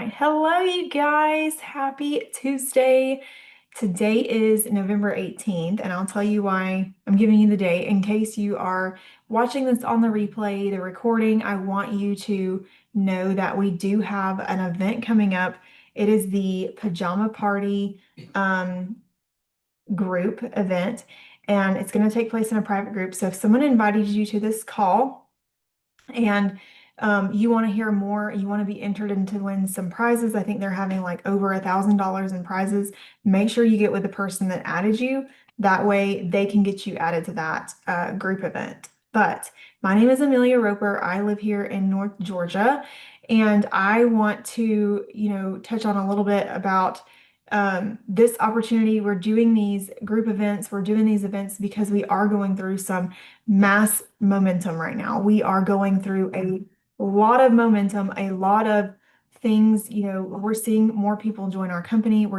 right. Hello, you guys. Happy Tuesday. Today is November 18th, and I'll tell you why I'm giving you the date. In case you are watching this on the replay, the recording, I want you to know that we do have an event coming up. It is the Pajama Party um, group event, and it's going to take place in a private group. So if someone invited you to this call, and you want to hear more, you want to be entered into win some prizes. I think they're having like over $1,000 in prizes. Make sure you get with the person that added you. That way they can get you added to that group event. But my name is Amelia Roper. I live here in North Georgia, and I want to, touch on a little bit about this opportunity. We're doing these group events. We're doing these events because we are going through some mass momentum right now. We are going through a lot of momentum, a lot of things. We're seeing more people join our company.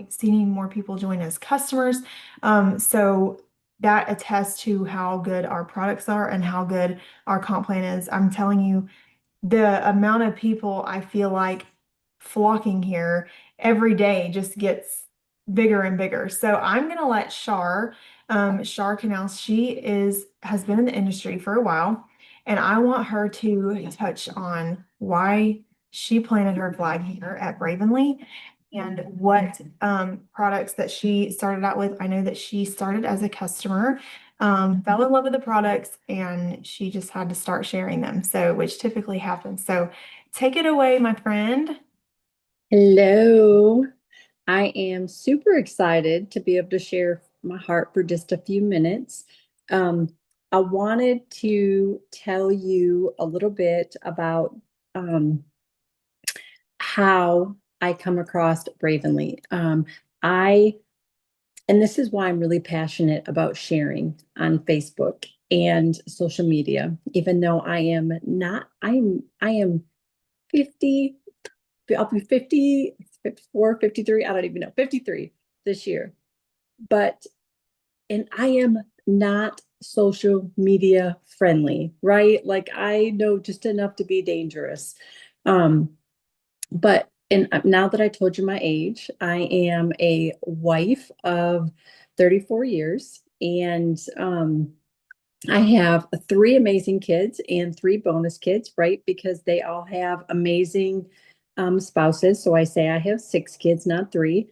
Seeing more people join as customers. So that attests to how good our products are and how good our comp plan is. I'm telling you, the amount of people I feel like flocking here every day just gets bigger and bigger. So I'm gonna let Shar Canal, has been in the industry for a while, and I want her to touch on why she planted her flag here at Bravenly and what products that she started out with. I know that she started as a customer, fell in love with the products, and she just had to start sharing them. So, which typically happens. So, take it away, my friend. Hello. I am super excited to be able to share my heart for just a few minutes. Um, I wanted to tell you a little bit about um, how I come across Bravenly. I, and this is why I'm really passionate about sharing on Facebook and social media, even though I am 50, I'll be 50, 54, 53. I don't even know, 53 this year. But, and I am not social media friendly, right? Like I know just enough to be dangerous. Um, but, and now that I told you my age, I am a wife of 34 years and, I have three amazing kids and three bonus kids, right? Because they all have amazing spouses. So I say I have six kids, not three.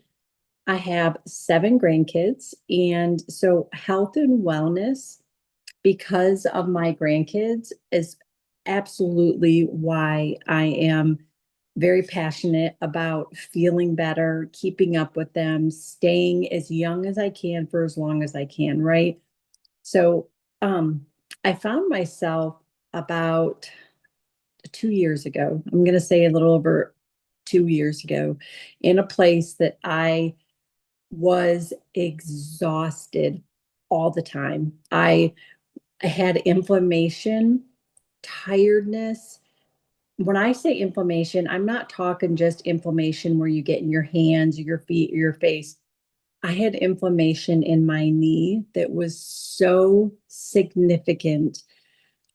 I have seven grandkids. And so health and wellness, because of my grandkids, is absolutely why I am very passionate about feeling better, keeping up with them, staying as young as I can for as long as I can, right? So um, I found myself about 2 years ago, I'm going to say a little over 2 years ago, in a place that I was exhausted all the time. I had inflammation, tiredness. When I say inflammation, I'm not talking just inflammation where you get in your hands, or your feet, or your face. I had inflammation in my knee that was so significant.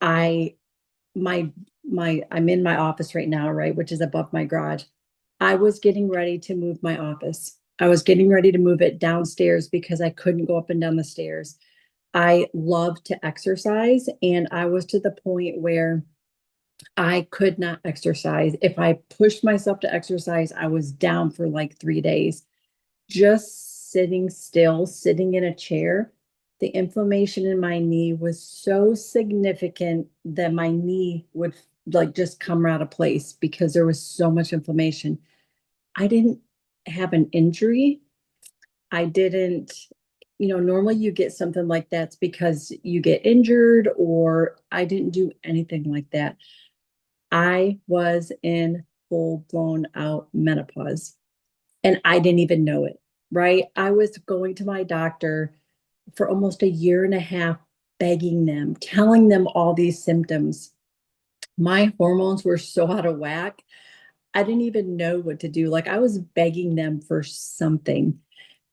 I my I'm in my office right now, right, which is above my garage. I was getting ready to move my office. I was getting ready to move it downstairs because I couldn't go up and down the stairs. I love to exercise, and I was to the point where I could not exercise. If I pushed myself to exercise, I was down for like 3 days. Just sitting still, sitting in a chair, the inflammation in my knee was so significant that my knee would like just come out of place because there was so much inflammation. I didn't have an injury. I didn't, normally you get something like that's because you get injured, or I didn't do anything like that. I was in full blown out menopause and I didn't even know it, right? I was going to my doctor for almost a year and a half, begging them, telling them all these symptoms. My hormones were so out of whack. I didn't even know what to do. Like I was begging them for something.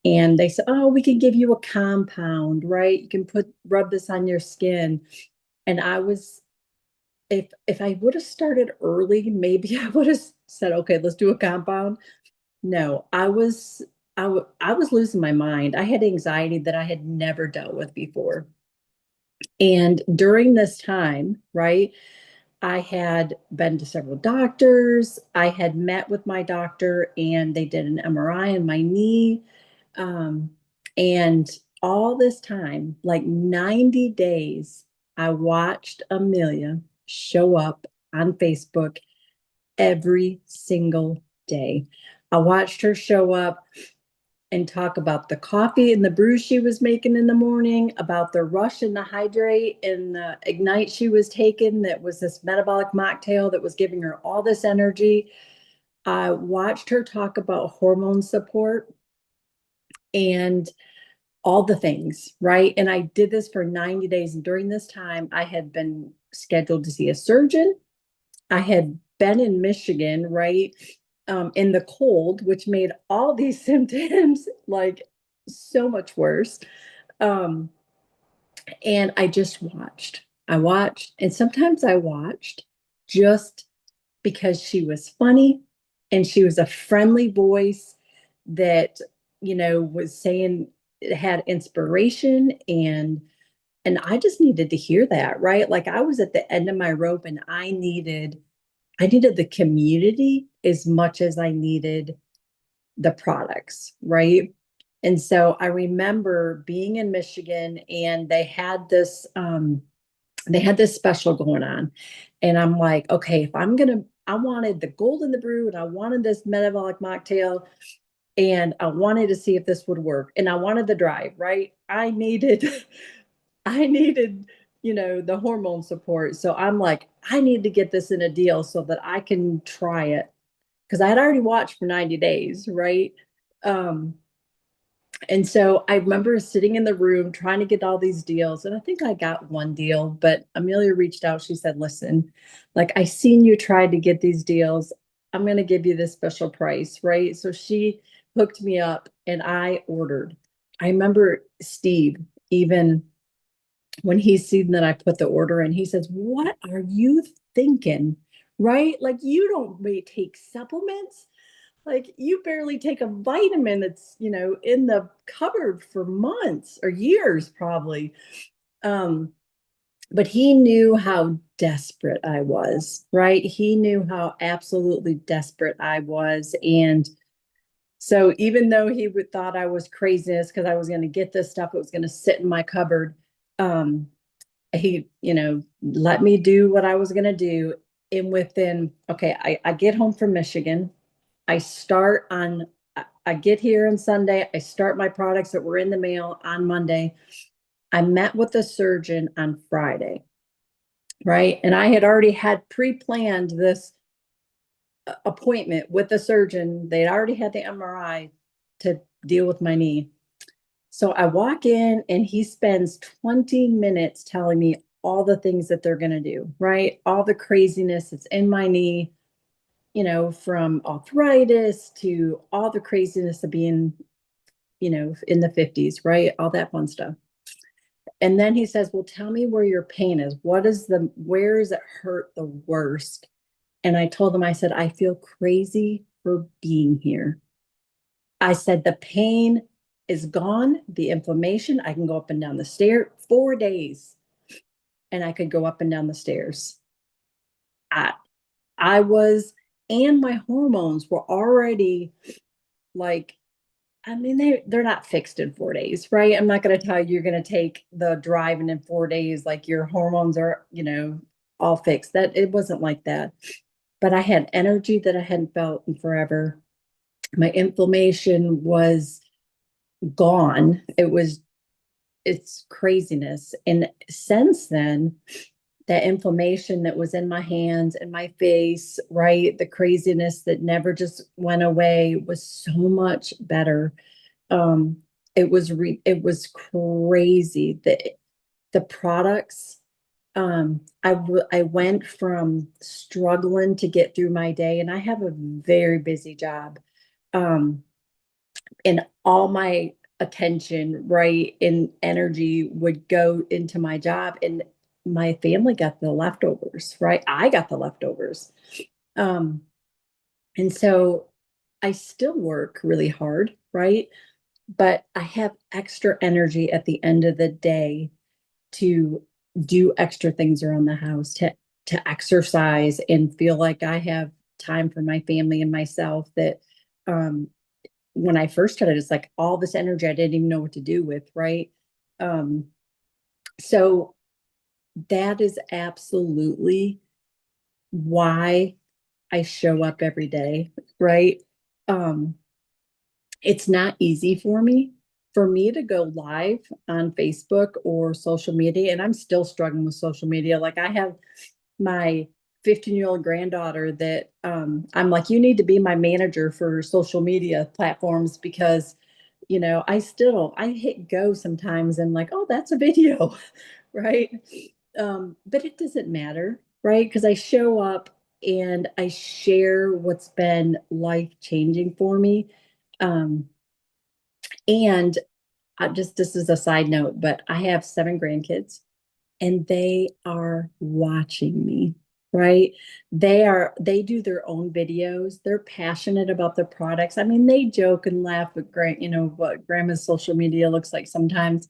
And they said, "Oh, we can give you a compound, right? You can rub this on your skin." And I was if I would have started early, maybe I would have said, okay, let's do a compound. No, I was losing my mind. I had anxiety that I had never dealt with before. And during this time, right, I had been to several doctors. I had met with my doctor and they did an MRI on my knee. Um, and all this time, like 90 days, I watched Amelia show up on Facebook every single day. I watched her show up and talk about the coffee and the brew she was making in the morning, about the rush and the hydrate and the ignite she was taking that was this metabolic mocktail that was giving her all this energy. I watched her talk about hormone support and all the things, right? And I did this for 90 days. And during this time, I had been scheduled to see a surgeon. I had been in Michigan, right, in the cold, which made all these symptoms like so much worse. Um, and I just watched. I watched, and sometimes I watched just because she was funny and she was a friendly voice that, was saying it had inspiration and I just needed to hear that, right? Like I was at the end of my rope and I needed the community as much as I needed the products, right? And so I remember being in Michigan and they had this special going on. And I'm like, okay, if I wanted the gold in the brew and I wanted this metabolic mocktail and I wanted to see if this would work and I wanted the drive, right? I needed, the hormone support. So I'm like, I need to get this in a deal so that I can try it because I had already watched for 90 days, right? Um, and so I remember sitting in the room trying to get all these deals. And I think I got one deal, but Amelia reached out. She said, listen, like I seen you tried to get these deals. I'm going to give you this special price, right? So she hooked me up and I ordered. I remember Steve, even when he seen that I put the order in, he says, what are you thinking? Right? Like you don't take supplements. Like you barely take a vitamin that's, in the cupboard for months or years probably. Um, but he knew how desperate I was, right? He knew how absolutely desperate I was. And so even though he would thought I was craziness because I was going to get this stuff, it was going to sit in my cupboard. Um, he, let me do what I was going to do. And within, okay, I get home from Michigan. I get here on Sunday. I start my products that were in the mail on Monday. I met with the surgeon on Friday, right? And I had already had pre-planned this appointment with the surgeon. They'd already had the MRI to deal with my knee. So I walk in and he spends 20 minutes telling me all the things that they're going to do, right? All the craziness that's in my knee, from arthritis to all the craziness of being, in the 50s, right? All that fun stuff. And then he says, well, tell me where your pain is. Where is it hurt the worst? And I told him, I said, I feel crazy for being here. I said, the pain is gone, the inflammation. I can go up and down the stair 4 days and I could go up and down the stairs. I, I was, and my hormones were already like, I mean, they're not fixed in 4 days, right? I'm not going to tell you you're going to take the drive and in 4 days, like your hormones are, all fixed. That it wasn't like that. But I had energy that I hadn't felt in forever. My inflammation was gone. It's craziness. And since then, that inflammation that was in my hands and my face, right? The craziness that never just went away was so much better. Um, it was crazy. The products, I went from struggling to get through my day, and I have a very busy job. Um, and all my attention, right, and energy would go into my job. And my family got the leftovers, right? I got the leftovers. Um, and so I still work really hard, right? But I have extra energy at the end of the day to do extra things around the house, to exercise and feel like I have time for my family and myself that um when I first started, it's like all this energy I didn't even know what to do with, right? Um, so that is absolutely why I show up every day, right? Um, it's not easy for me to go live on Facebook or social media, and I'm still struggling with social media. Like I have my 15-year-old granddaughter that I'm like, you need to be my manager for social media platforms because I hit go sometimes and like, oh, that's a video, right? But it doesn't matter, right? Because I show up and I share what's been life changing for me. Um, and just this is a side note, but I have 7 grandkids and they are watching me, right? They do their own videos. They're passionate about the products. I mean, they joke and laugh at what grandma's social media looks like sometimes,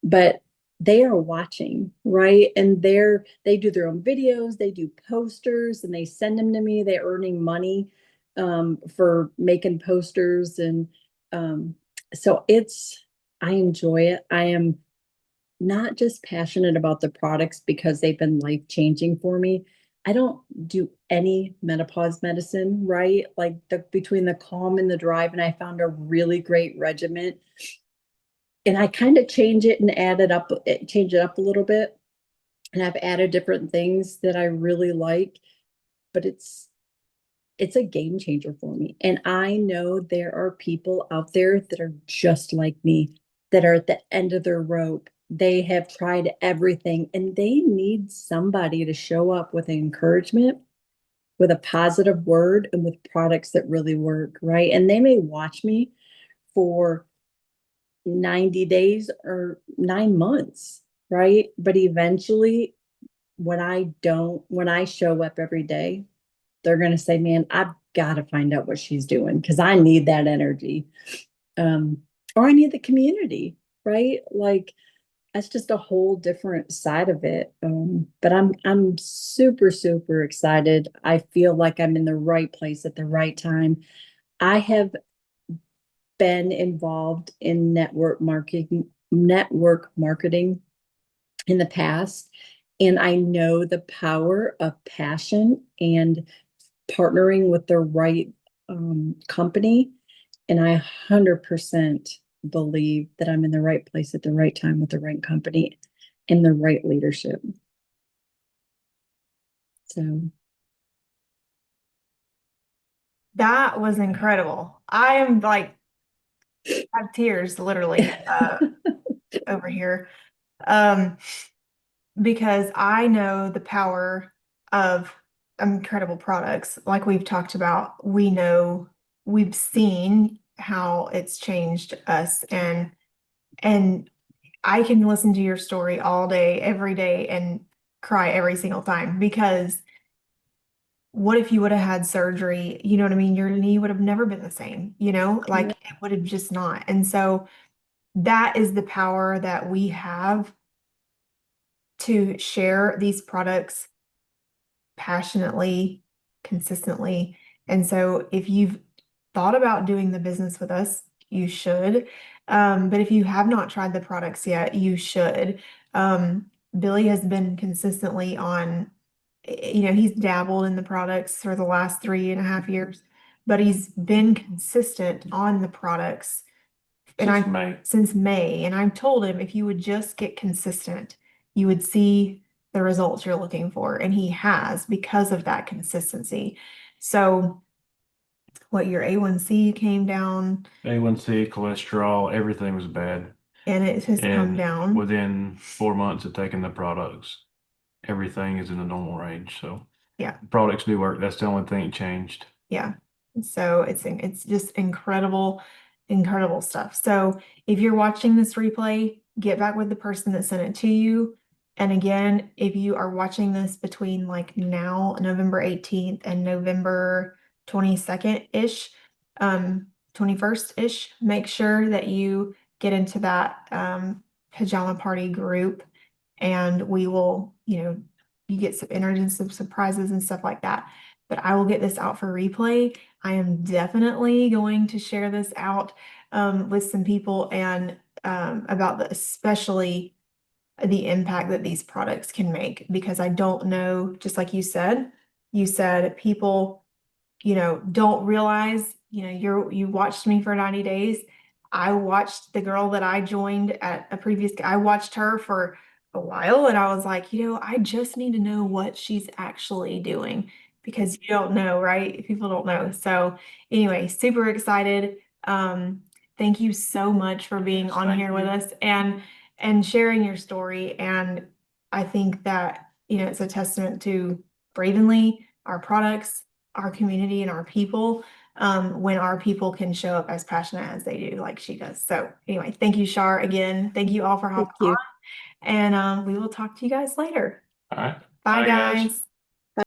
but they are watching, right? And they do their own videos, they do posters and they send them to me. They're earning money for making posters. And um, so I enjoy it. I am not just passionate about the products because they've been life changing for me. I don't do any menopause medicine, right? Like between the Calm and the Drive, and I found a really great regimen. And I kind of change it up a little bit. And I've added different things that I really like, but it's a game changer for me. And I know there are people out there that are just like me, that are at the end of their rope. They have tried everything and they need somebody to show up with encouragement, with a positive word, and with products that really work, right? And they may watch me for 90 days or 9 months, right? But eventually, when I show up every day, they're going to say, man, I've got to find out what she's doing because I need that energy. Um, or I need the community, right? Like that's just a whole different side of it. But I'm super, super excited. I feel like I'm in the right place at the right time. I have been involved in network marketing in the past, and I know the power of passion and partnering with the right company. And I 100% believe that I'm in the right place at the right time with the right company and the right leadership. So, That was incredible. I am like, I have tears literally over here. Um, because I know the power of incredible products. Like we've talked about, we know we've seen how it's changed us and I can listen to your story all day, every day and cry every single time because what if you would have had surgery? You know what I mean? Your knee would have never been the same, like yeah, it would have just not. And so that is the power that we have to share these products passionately, consistently. And so if you've thought about doing the business with us, you should. But if you have not tried the products yet, you should. Billy has been consistently on, he's dabbled in the products for the last 3.5 years, but he's been consistent on the products and Since May. since May, and I've told him if you would just get consistent, you would see the results you're looking for, and he has because of that consistency. So, what your A1C came down, A1C, cholesterol, everything was bad. and it has come And down. within 4 months of taking the products, everything is in the normal range. So Yeah, products do work. That's the only thing that changed. yeah. So it's just incredible, incredible stuff. So if you're watching this replay, get back with the person that sent it to you. And again, if you are watching this between like now, November 18th and November 22nd-ish, 21st-ish, make sure that you get into that pajama party group, and we will, you get some entered in some surprises and stuff like that. But I will get this out for replay. I am definitely going to share this out with some people, and about especially the impact that these products can make, because I don't know, just like you said people, don't realize, you watched me for 90 days. I watched the girl that I joined at a previous, I watched her for a while, and I was like, I just need to know what she's actually doing, because you don't know, right? People don't know. So anyway, super excited. Thank you so much for being Yes, on thank here with you. us and sharing your story. And I think that, it's a testament to Bravenly, our products, our community, and our people, when our people can show up as passionate as they do, like she does. So anyway, thank you, Shar, again. Thank you all for Thank hopping on, you. and we will talk to you guys later. All right. Bye, Bye, guys. guys.